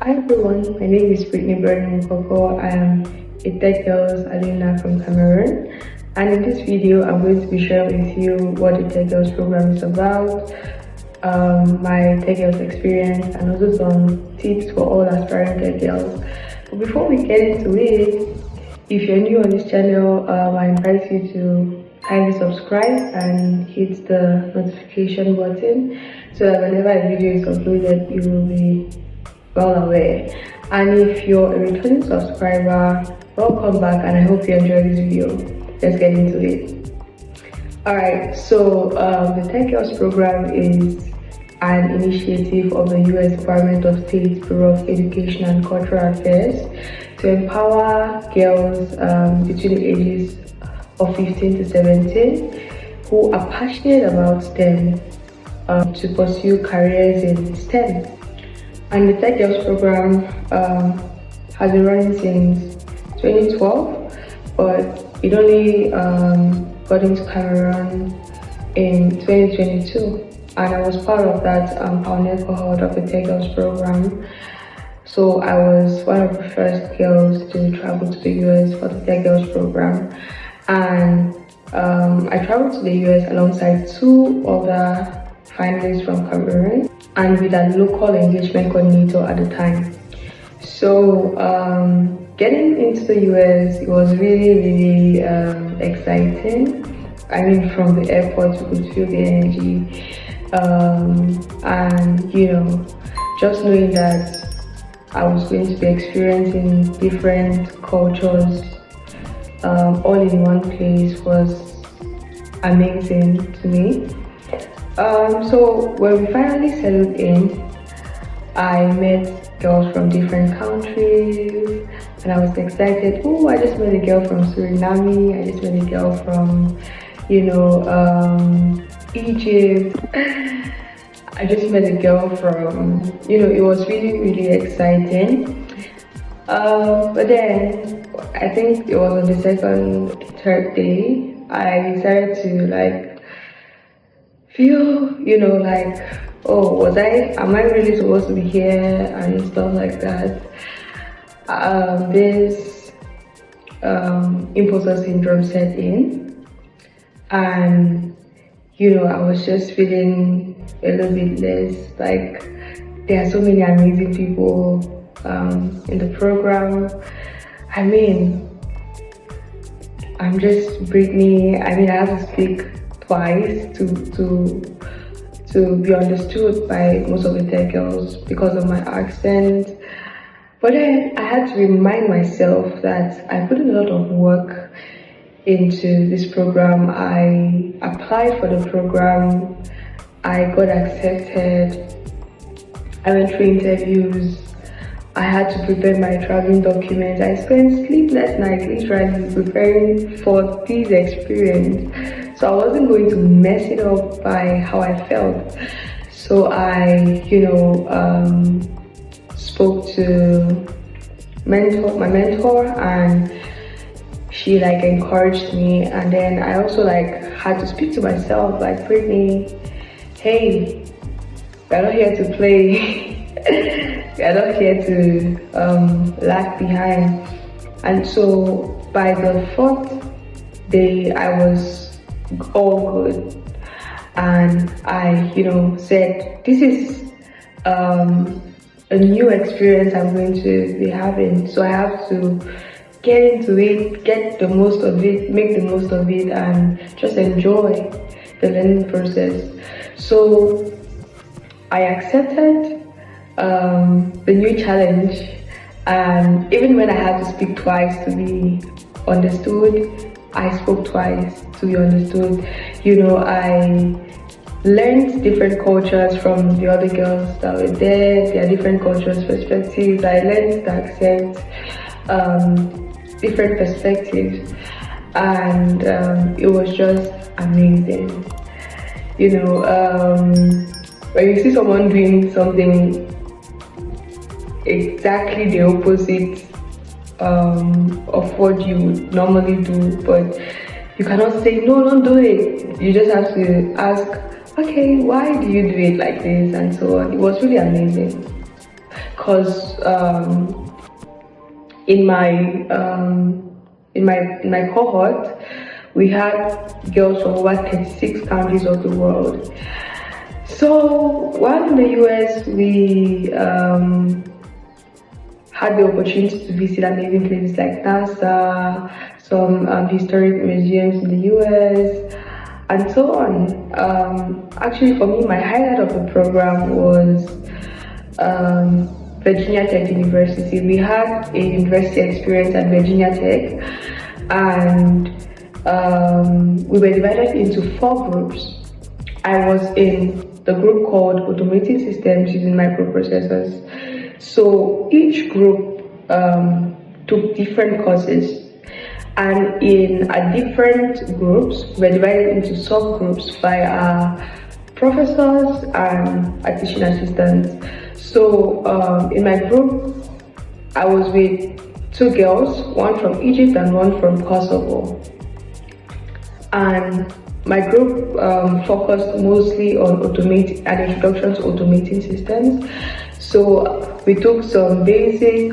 Hi everyone, my name is Brittany Burden Koko. I am a Tech Girls alumna from Cameroon, and in this video I'm going to be sharing with you what the Tech Girls program is about, my Tech Girls experience, and also some tips for all aspiring Tech Girls. But before we get into it, if you're new on this channel, I invite you to kindly subscribe and hit the notification button so that whenever a video is uploaded, you will be well aware. And if you're a returning subscriber, welcome back and I hope you enjoy this video. Let's get into it. Alright, so the Tech Girls program is an initiative of the US Department of State Bureau of Education and Cultural Affairs to empower girls between the ages of 15 to 17 who are passionate about STEM to pursue careers in STEM. And the Tech Girls program has been running since 2012, but it only got into Cameroon in 2022. And I was part of that pioneer cohort of the Tech Girls program. So I was one of the first girls to travel to the US for the Tech Girls program. And I traveled to the US alongside two other finalists from Cameroon and with a local engagement coordinator at the time. So getting into the US, it was really exciting. I mean, from the airport you could feel the energy, and just knowing that I was going to be experiencing different cultures all in one place was amazing to me. So when we finally settled in, I met girls from different countries and I was excited. Oh, I just met a girl from Suriname, I just met a girl from, Egypt. I just met a girl from, it was really exciting. But then, I think it was on the third day, I decided to feel, oh, am I really supposed to be here and stuff like that. This imposter syndrome set in, and I was just feeling a little bit less, there are so many amazing people in the program. I mean, I'm just Brittany. I have to speak twice to be understood by most of the Tech Girls because of my accent. But then I had to remind myself that I put in a lot of work into this program. I applied for the program, I got accepted, I went through interviews, I had to prepare my traveling documents. I spent sleepless nights literally preparing for this experience. So I wasn't going to mess it up by how I felt. So I, spoke to my mentor, and she encouraged me. And then I also had to speak to myself, Brittany, hey, we're not here to play. We're not here to lag behind. And so by the fourth day, I was all good, and I said, this is a new experience I'm going to be having, so I have to get into it, get the most of it, make the most of it, and just enjoy the learning process. So I accepted the new challenge, and even when I had to speak twice to be understood, I spoke twice to be understood. I learned different cultures from the other girls that were there, their different cultures, perspectives. I learned to accept different perspectives, and it was just amazing. When you see someone doing something exactly the opposite of what you would normally do, but you cannot say no, don't do it. You just have to ask, okay, why do you do it like this, and so on. It was really amazing. because in my cohort, we had girls from over 36 countries of the world. So while in the US, we had the opportunity to visit amazing places like NASA, some historic museums in the US, and so on. Actually, for me, my highlight of the program was Virginia Tech University. We had a university experience at Virginia Tech, and we were divided into 4 groups. I was in the group called Automating Systems Using Microprocessors. So each group took different courses, and in our different groups, we're divided into subgroups by our professors and our teaching assistants. So in my group, I was with 2 girls, one from Egypt and one from Kosovo. And my group focused mostly on an introduction to automating systems. So we took some basic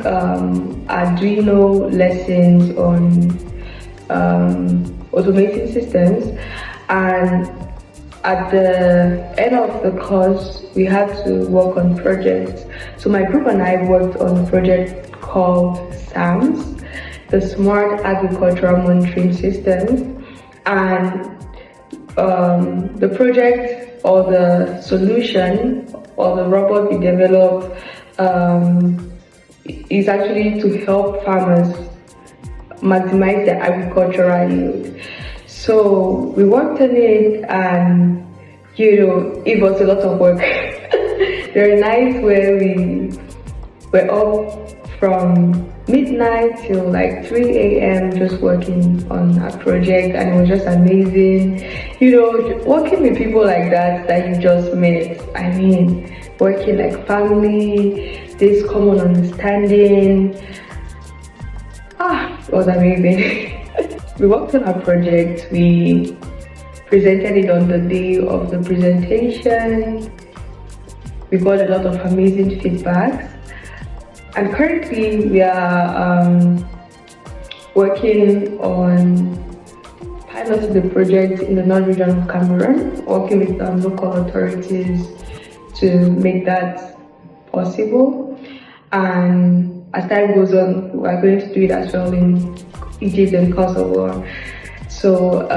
Arduino lessons on automating systems, and at the end of the course, we had to work on projects. So my group and I worked on a project called SAMS, the Smart Agricultural Monitoring System, and the project or the solution or the robot we developed is actually to help farmers maximize their agricultural yield. So we worked on it, and it was a lot of work. There are nights where we were up from midnight till like 3 a.m. just working on a project, and it was just amazing. Working with people like that you just met. I mean, working like family, this common understanding. It was amazing. We worked on our project. We presented it on the day of the presentation. We got a lot of amazing feedbacks. And currently, we are working on piloting the project in the North region of Cameroon, working with local authorities to make that possible. And as time goes on, we are going to do it as well in Egypt and Kosovo. So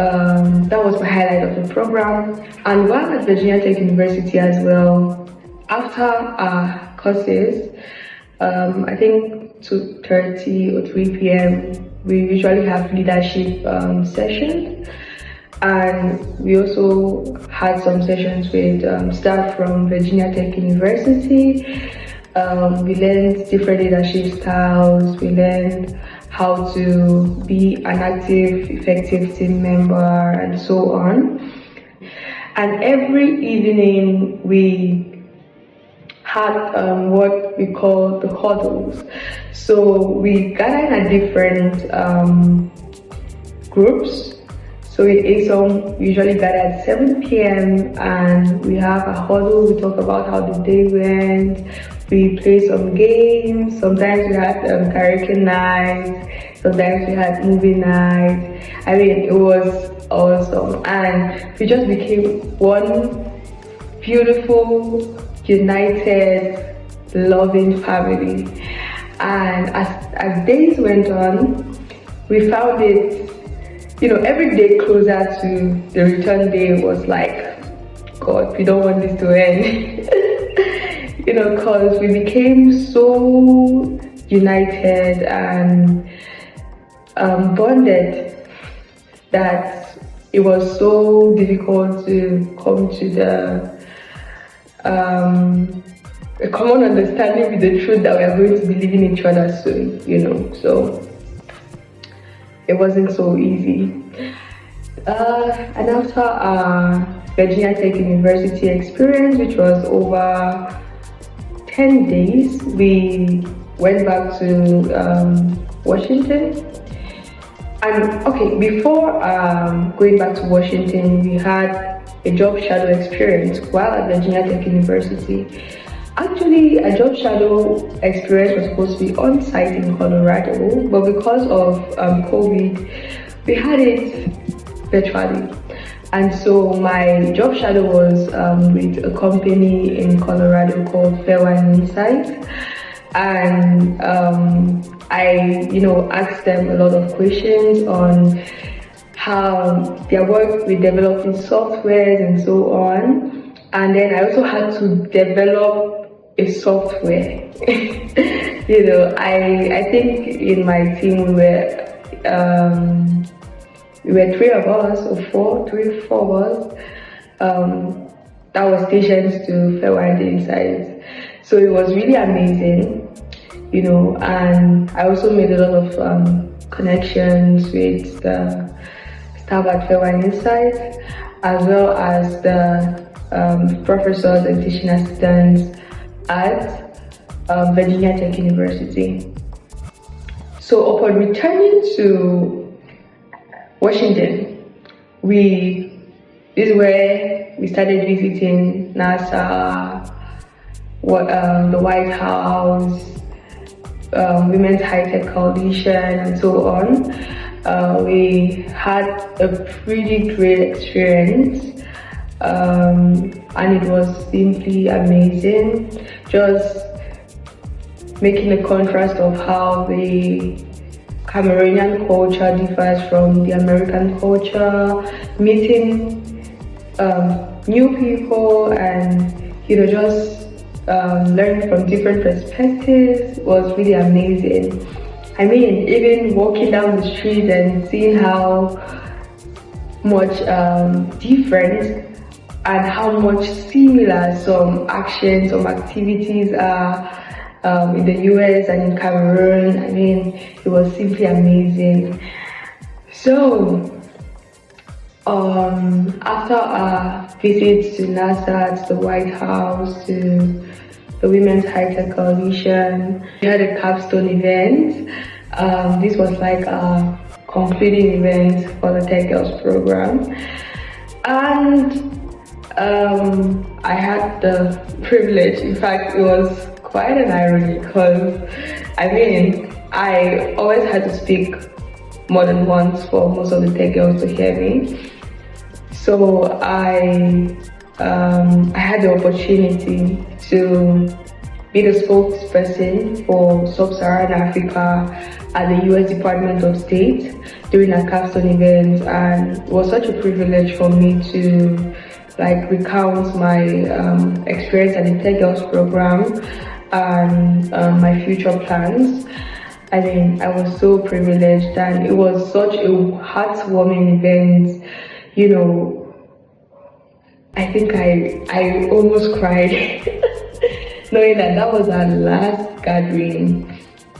that was my highlight of the program. And while at Virginia Tech University as well, after our courses, I think 2:30 or 3 p.m. we usually have leadership sessions, and we also had some sessions with staff from Virginia Tech University. We learned different leadership styles. We learned how to be an active, effective team member, and so on. And every evening we had what we call the huddles. So we gather in different groups. So in ASOM, we usually gather at 7 p.m. and we have a huddle. We talk about how the day went. We play some games. Sometimes we had karaoke nights. Sometimes we had movie nights. I mean, it was awesome. And we just became one beautiful, united, loving family. And as days went on, we found it, every day closer to the return day was like, God, we don't want this to end. Because we became so united and bonded that it was so difficult to come to a common understanding with the truth that we are going to be leaving each other soon, so it wasn't so easy. And after our Virginia Tech University experience, which was over 10 days, we went back to Washington. And okay, before going back to Washington, we had a job shadow experience while at Virginia Tech University. Actually, a job shadow experience was supposed to be on site in Colorado, but because of COVID, we had it virtually. And so my job shadow was with a company in Colorado called Fairwine Insight, and I, asked them a lot of questions on how their work with developing softwares and so on. And then I also had to develop a software. I think in my team we were three of us, or four of us, that was stationed to Fairwind Insights. So it was really amazing, and I also made a lot of connections with the staff at Fairwind Insights, as well as the professors and teaching assistants at Virginia Tech University. So upon returning to Washington, this is where we started visiting NASA, the White House, Women's High Tech Coalition, and so on. We had a pretty great experience, and it was simply amazing. Just making a contrast of how the Cameroonian culture differs from the American culture, meeting new people, and just learning from different perspectives was really amazing. I mean, even walking down the street and seeing how much different and how much similar some actions, some activities are in the US and in Cameroon. I mean, it was simply amazing. So, after our visits to NASA, to the White House, to the Women's High Tech Coalition, we had a capstone event. This was like a concluding event for the Tech Girls program. And I had the privilege, in fact, it was quite an irony, because I always had to speak more than once for most of the Tech Girls to hear me. So I had the opportunity to be the spokesperson for Sub-Saharan Africa at the US Department of State during a capstone event, and it was such a privilege for me to recount my experience at the Tech Girls program and my future plans. I mean, I was so privileged, and it was such a heartwarming event. I think I almost cried knowing that was our last gathering,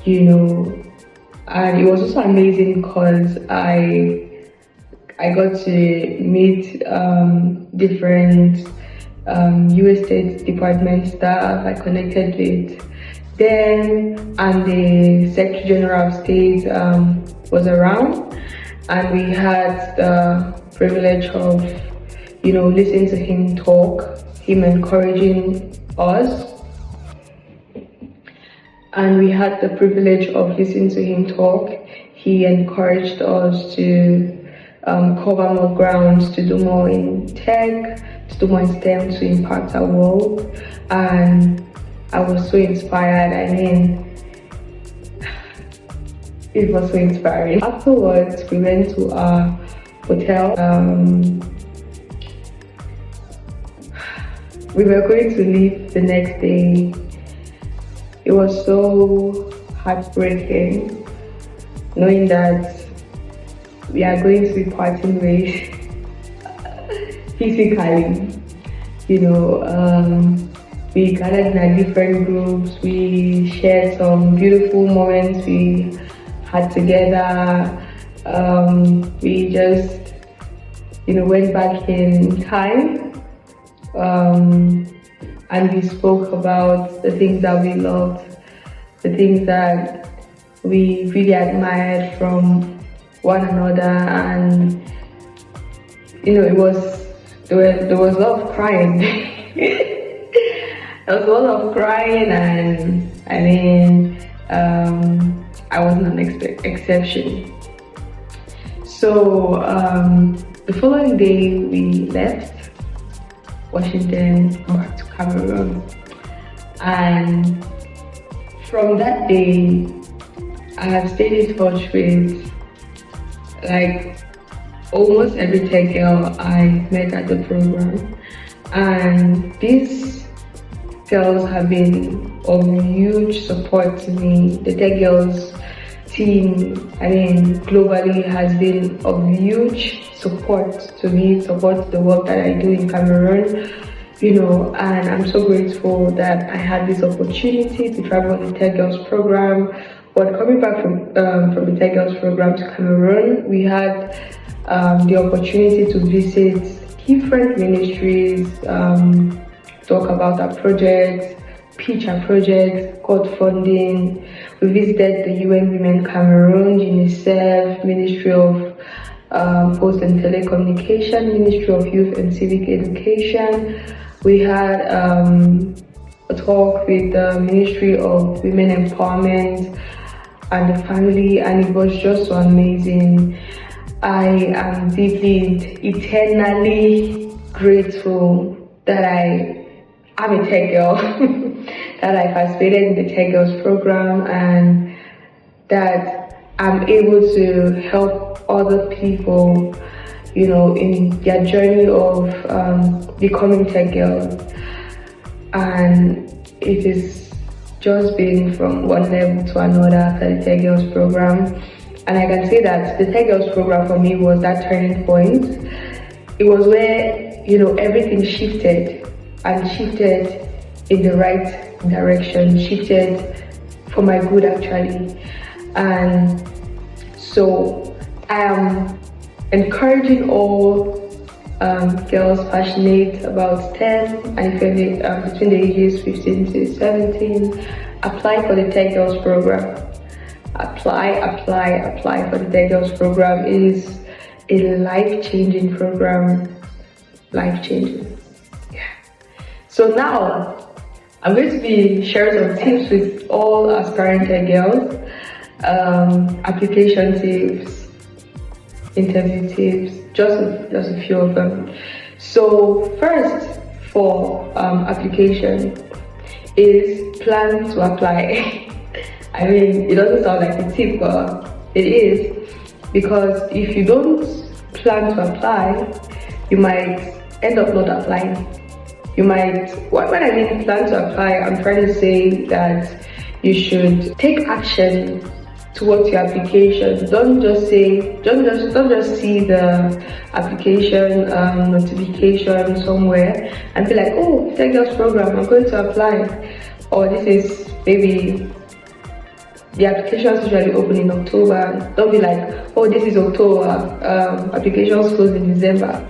and it was also amazing because I got to meet different US State Department staff. I connected with them, and the Secretary General of State was around, and we had the privilege of listening to him talk, him encouraging us. And we had the privilege of listening to him talk. He encouraged us to cover more grounds, to do more in tech, to do more in STEM, to impact our world. And I was so inspired. I mean, it was so inspiring. Afterwards, we went to our hotel. We were going to leave the next day. It was so heartbreaking knowing that we are going to be parting ways physically. We gathered in our different groups. We shared some beautiful moments we had together. We just, went back in time. And we spoke about the things that we loved, the things that we really admired from one another, and there was a lot of crying. there was a lot of crying, and I mean, I wasn't an exception. So the following day we left Washington back to Cameroon, and from that day I have stayed in touch with like almost every tech girl I met at the program, and these girls have been of huge support to me. The tech girls team, I mean, globally has been of huge support to me, support the work that I do in Cameroon, you know, and I'm so grateful that I had this opportunity to travel on the Tech Girls program. But coming back from the Tech Girls program to Cameroon, we had the opportunity to visit different ministries, talk about our projects, pitch our projects, got funding. We visited the UN Women Cameroon, UNICEF, Ministry of Post and Telecommunication, Ministry of Youth and Civic Education. We had a talk with the Ministry of Women Empowerment and the Family, and it was just so amazing. I am deeply, eternally grateful that I'm a tech girl, that I participated in the Tech Girls program, and that I'm able to help other people, you know, in their journey of becoming tech girls. And it is just been from one level to another after the Tech Girls program. And I can say that the Tech Girls program for me was that turning point. It was where, you know, everything shifted, and shifted in the right direction, shifted for my good actually. And so I am encouraging all girls passionate about STEM and between the ages 15 to 17, apply for the Tech Girls program. Apply for the Tech Girls program. It is a life-changing program, life-changing. Yeah. So now I'm going to be sharing some tips with all aspiring tech girls, application tips, interview tips, just a few of them. So first, for application, is plan to apply. I mean, it doesn't sound like a tip, but it is, because if you don't plan to apply, you might end up not applying. You might, when I mean plan to apply, I'm trying to say that you should take action towards your application. Don't just see the application notification somewhere and be like, oh, Tech Girls program, I'm going to apply. Or this is maybe the applications usually open in October. Don't be like, oh, this is October, applications close in December.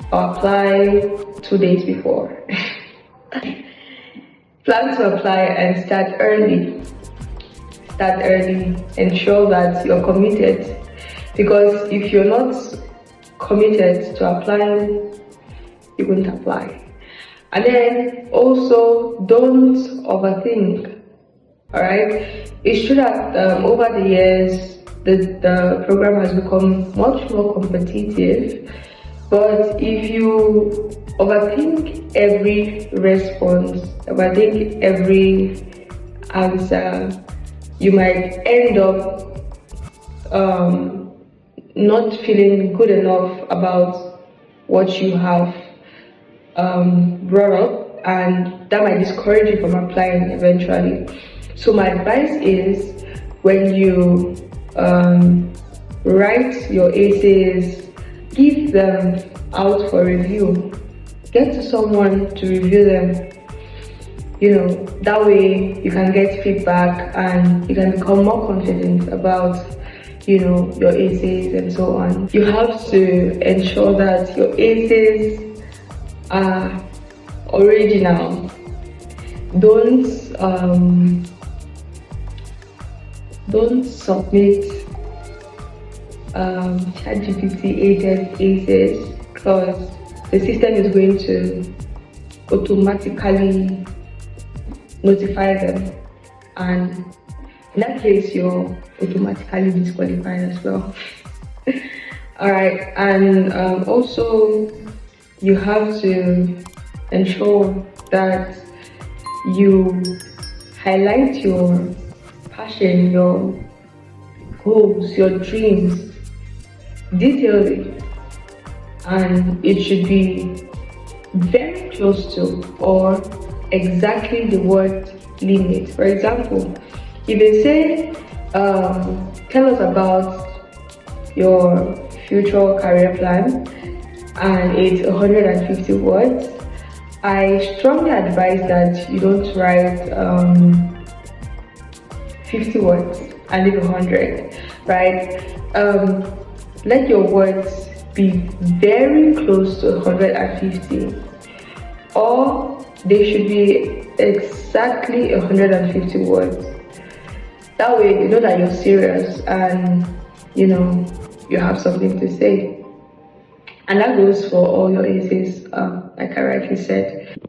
I'll apply 2 days before. Plan to apply and start early. Ensure that you're committed, because if you're not committed to applying, you won't apply. And then also, don't overthink. All right, it's true that over the years the program has become much more competitive, but if you overthink every response, overthink every answer, you might end up not feeling good enough about what you have brought up, and that might discourage you from applying eventually. So my advice is, when you write your essays, give them out for review. Get to someone to review them. You know, that way you can get feedback and you can become more confident about, you know, your essays and so on. You have to ensure that your essays are original. Don't submit ChatGPT aided essays, because the system is going to automatically notify them, and in that case you're automatically disqualified as well. All right, and also you have to ensure that you highlight your passion, your goals, your dreams detailedly, and it should be very close to or exactly the word limit. For example, if they say, tell us about your future career plan, and it's 150 words, I strongly advise that you don't write 50 words and leave 100, right? Let your words be very close to 150, or they should be exactly 150 words. That way you know that you're serious and you know you have something to say. And that goes for all your essays, like I rightly said.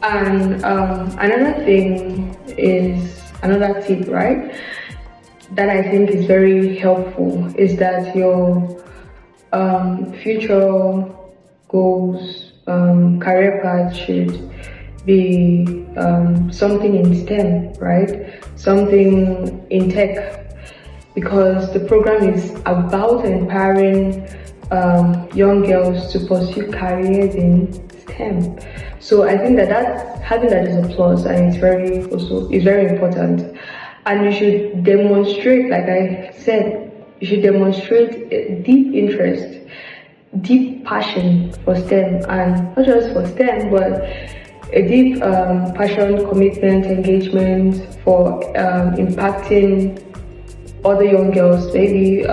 And another thing is, another tip, right, that I think is very helpful is that your future goals, career path should be something in STEM, right? Something in tech, because the program is about empowering young girls to pursue careers in STEM. So I think that having that is a plus, and it's very important. And you should demonstrate, like I said, you should demonstrate a deep interest, deep passion for STEM, and not just for STEM, but a deep passion, commitment, engagement for impacting other young girls, maybe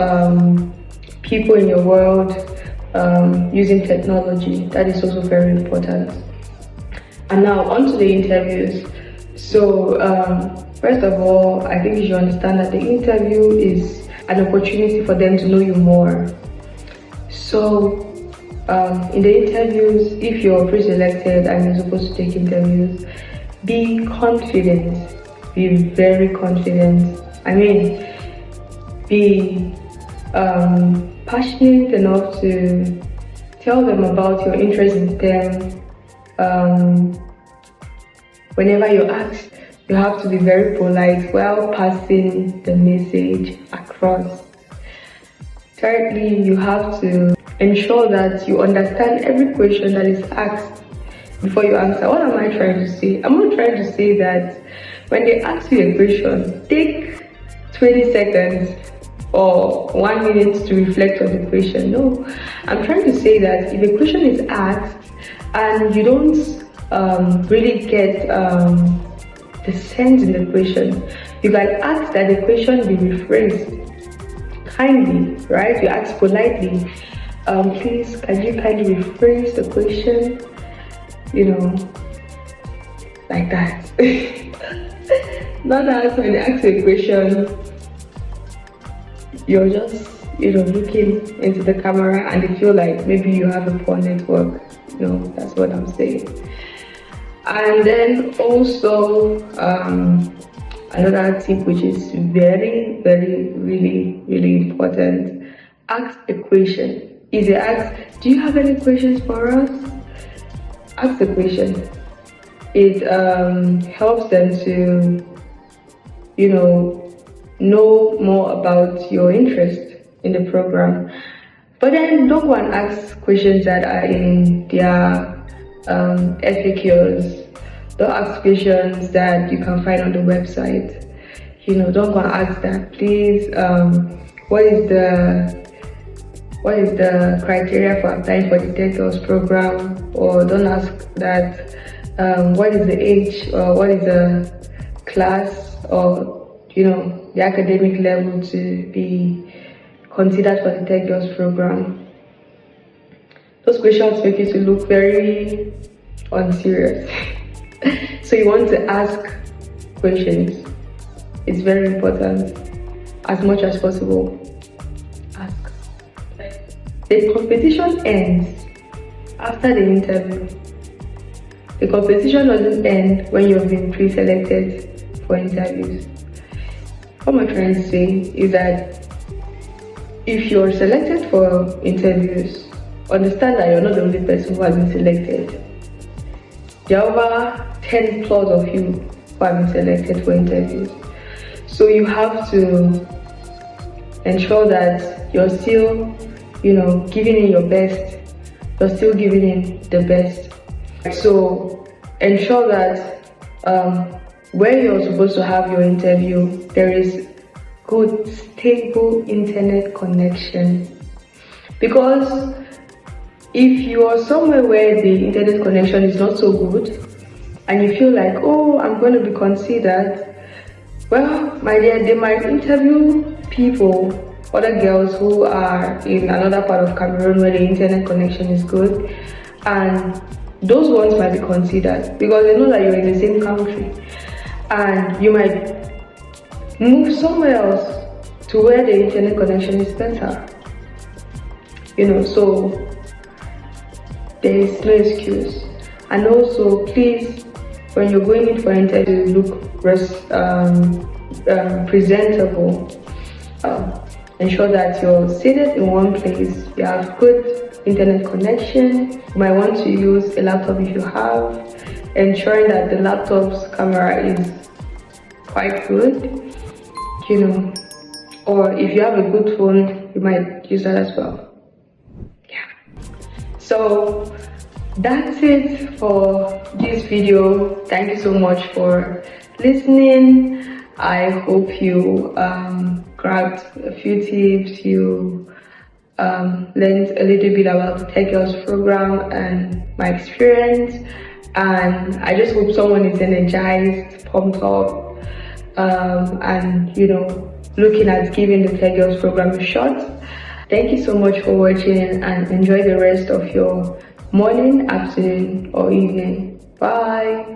people in your world, using technology. That is also very important. And now on to the interviews. So first of all, I think you should understand that the interview is an opportunity for them to know you more. So in the interviews, if you're pre-selected and you're supposed to take interviews, be confident, be very confident. I mean, be passionate enough to tell them about your interest in STEM. Whenever you're asked, you have to be very polite while passing the message across. Thirdly, you have to ensure that you understand every question that is asked before you answer. What am I trying to say? I'm not trying to say that when they ask you a question, take 20 seconds or 1 minute to reflect on the question. No, I'm trying to say that if a question is asked and you don't really get the sense in the question, you can ask that the question be rephrased kindly, right? You ask politely, please, can you kindly rephrase the question? You know, like that. Not that when they ask you a question, you're just, looking into the camera and they feel like maybe you have a poor network. No, that's what I'm saying. And then also, another tip which is very, very, really, really important, ask a question. If they ask, do you have any questions for us? Ask the question. It helps them to, know more about your interest in the program. But then don't go and ask questions that are in their FAQs. Don't ask questions that you can find on the website. Don't go and ask that. Please, what is the criteria for applying for the Tech Girls program? Or don't ask that, what is the age, or what is the class, or the academic level to be considered for the Tech Girls program. Those questions make you to look very unserious. So you want to ask questions. It's very important. As much as possible, ask. The competition ends after the interview. The competition doesn't end when you've been pre-selected for interviews. What my trying to say is that if you're selected for interviews, understand that you're not the only person who has been selected. There are over 10 plus of you who have been selected for interviews. So you have to ensure that you're still, giving in your best. You're still giving in the best. So ensure that where you're supposed to have your interview, there is good, stable internet connection. Because if you are somewhere where the internet connection is not so good, and you feel like, oh, I'm going to be considered, well, my dear, they might interview people, other girls who are in another part of Cameroon where the internet connection is good, and those ones might be considered because they know that you're in the same country, and you might move somewhere else to where the internet connection is better. So there is no excuse. And also, please, when you're going in for interview, look presentable. Ensure that you're seated in one place, you have good internet connection. You might want to use a laptop if you have, ensuring that the laptop's camera is quite good, or if you have a good phone, you might use that as well. So that's it for this video. Thank you so much for listening. I hope you grabbed a few tips, you learned a little bit about the Tech Girls program and my experience, and I just hope someone is energized, pumped up, and looking at giving the Tech Girls program a shot. Thank you so much for watching, and enjoy the rest of your morning, afternoon, or evening. Bye.